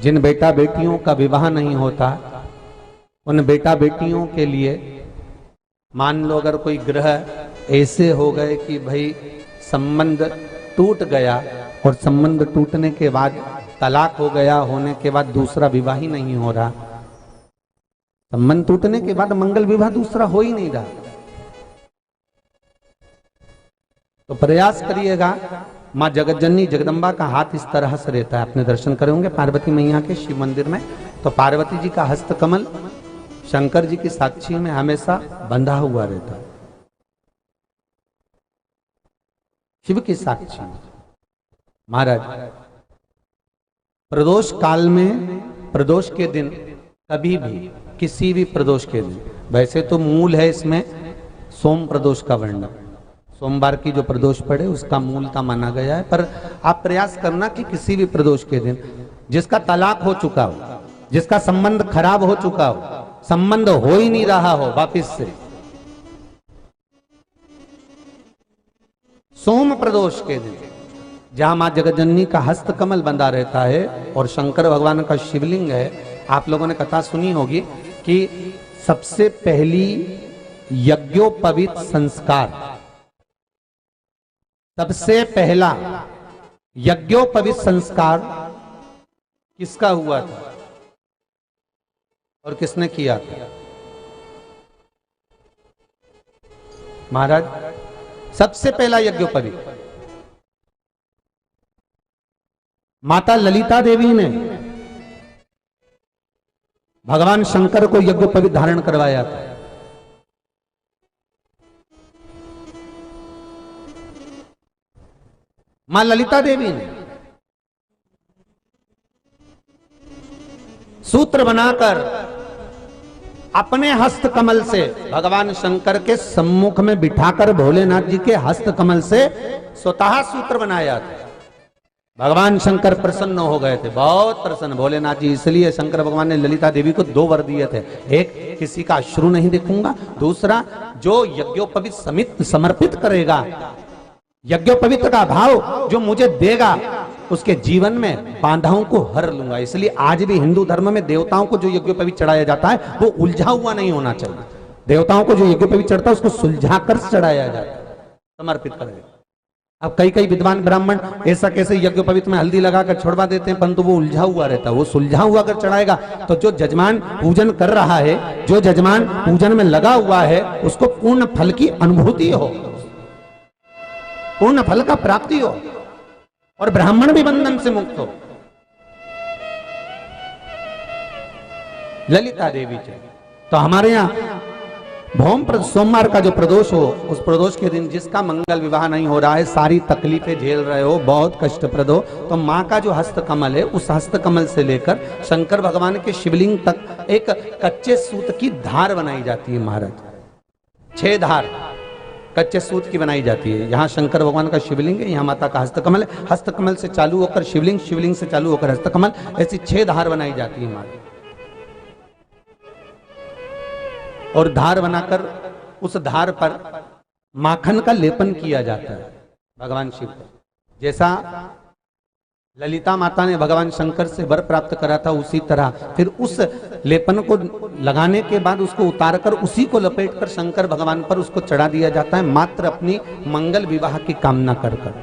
जिन बेटा बेटियों का विवाह नहीं होता उन बेटा बेटियों के लिए मान लो अगर कोई ग्रह ऐसे हो गए कि भाई संबंध टूट गया और संबंध टूटने के बाद तलाक हो गया, होने के बाद दूसरा विवाह ही नहीं हो रहा, संबंध टूटने के बाद मंगल विवाह दूसरा हो ही नहीं रहा, तो प्रयास करिएगा। माँ जगतजननी जगदम्बा का हाथ इस तरह से रहता है, आपने दर्शन करे होंगे पार्वती मैया के शिव मंदिर में, तो पार्वती जी का हस्त कमल शंकर जी की साक्षी में हमेशा बंधा हुआ रहता है, शिव की साक्षी। महाराज प्रदोष काल में, प्रदोष के दिन कभी भी, किसी भी प्रदोष के दिन, वैसे तो मूल है इसमें सोम प्रदोष का वर्णन, सोमवार की जो प्रदोष पड़े उसका मूलता माना गया है, पर आप प्रयास करना कि किसी भी प्रदोष के दिन जिसका तलाक हो चुका हो, जिसका संबंध खराब हो चुका हो, संबंध हो ही नहीं रहा हो वापिस से, सोम प्रदोष के दिन जहां मां जगतजननी का हस्त कमल बंधा रहता है और शंकर भगवान का शिवलिंग है। आप लोगों ने कथा सुनी होगी कि सबसे पहली यज्ञोपवीत संस्कार, सबसे पहला यज्ञोपवीत संस्कार किसका हुआ था और किसने किया था? महाराज सबसे पहला यज्ञोपवीत माता ललिता देवी ने भगवान शंकर को यज्ञोपवीत धारण करवाया था। मां ललिता देवी ने सूत्र बनाकर अपने हस्त कमल से भगवान शंकर के सम्मुख में बिठाकर भोलेनाथ जी के हस्त कमल से स्वतः सूत्र बनाया था। भगवान शंकर प्रसन्न हो गए थे, बहुत प्रसन्न भोलेनाथ जी, इसलिए शंकर भगवान ने ललिता देवी को 2 वर दिए थे, एक किसी का अश्रु नहीं देखूंगा, दूसरा जो यज्ञोपवीत समित समर्पित करेगा, यज्ञोपवीत का भाव जो मुझे देगा उसके जीवन में बाधाओं को हर लूंगा। इसलिए आज भी हिंदू धर्म में देवताओं को जो यज्ञोपवीत चढ़ाया जाता है वो उलझा हुआ नहीं होना चाहिए। देवताओं को जो यज्ञोपवीत चढ़ता है उसको सुलझा कर चढ़ाया जाता है, समर्पित करेगा। अब कई विद्वान ब्राह्मण ऐसा कैसे यज्ञोपवीत में हल्दी लगाकर छोड़वा देते हैं, परंतु वो उलझा हुआ रहता है, वो सुलझा हुआ अगर चढ़ाएगा तो जो जजमान पूजन कर रहा है, जो जजमान पूजन में लगा हुआ है, उसको पूर्ण फल की अनुभूति हो, पूर्ण फल का प्राप्ति हो और ब्राह्मण भी बंधन से मुक्त हो। ललिता देवी चाहिए। तो हमारे यहाँ भौम सोमवार का जो प्रदोष हो, उस प्रदोष के दिन जिसका मंगल विवाह नहीं हो रहा है, सारी तकलीफें झेल रहे हो, बहुत कष्टप्रद हो, तो माँ का जो हस्त कमल है उस हस्त कमल से लेकर शंकर भगवान के शिवलिंग तक एक कच्चे सूत की धार बनाई जाती है। महाराज 6 धार कच्चे सूत की बनाई जाती है। यहाँ शंकर भगवान का शिवलिंग है, यहाँ माता का हस्तकमल है, हस्तकमल से चालू होकर शिवलिंग, शिवलिंग से चालू होकर हस्तकमल, ऐसी 6 धार बनाई जाती है माता। और धार बनाकर उस धार पर माखन का लेपन किया जाता है भगवान शिव को। जैसा ललिता माता ने भगवान शंकर से वर प्राप्त करा था, उसी तरह फिर उस लेपन को लगाने के बाद उसको उतारकर उसी को लपेटकर शंकर भगवान पर उसको चढ़ा दिया जाता है, मात्र अपनी मंगल विवाह की कामना कर कर।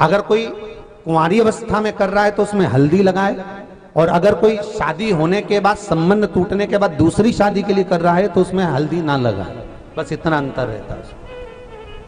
अगर कोई कुंवारी अवस्था में कर रहा है तो उसमें हल्दी लगाए, और अगर कोई शादी होने के बाद, संबंध टूटने के बाद दूसरी शादी के लिए कर रहा है तो उसमें हल्दी ना लगाए, बस इतना अंतर रहता है।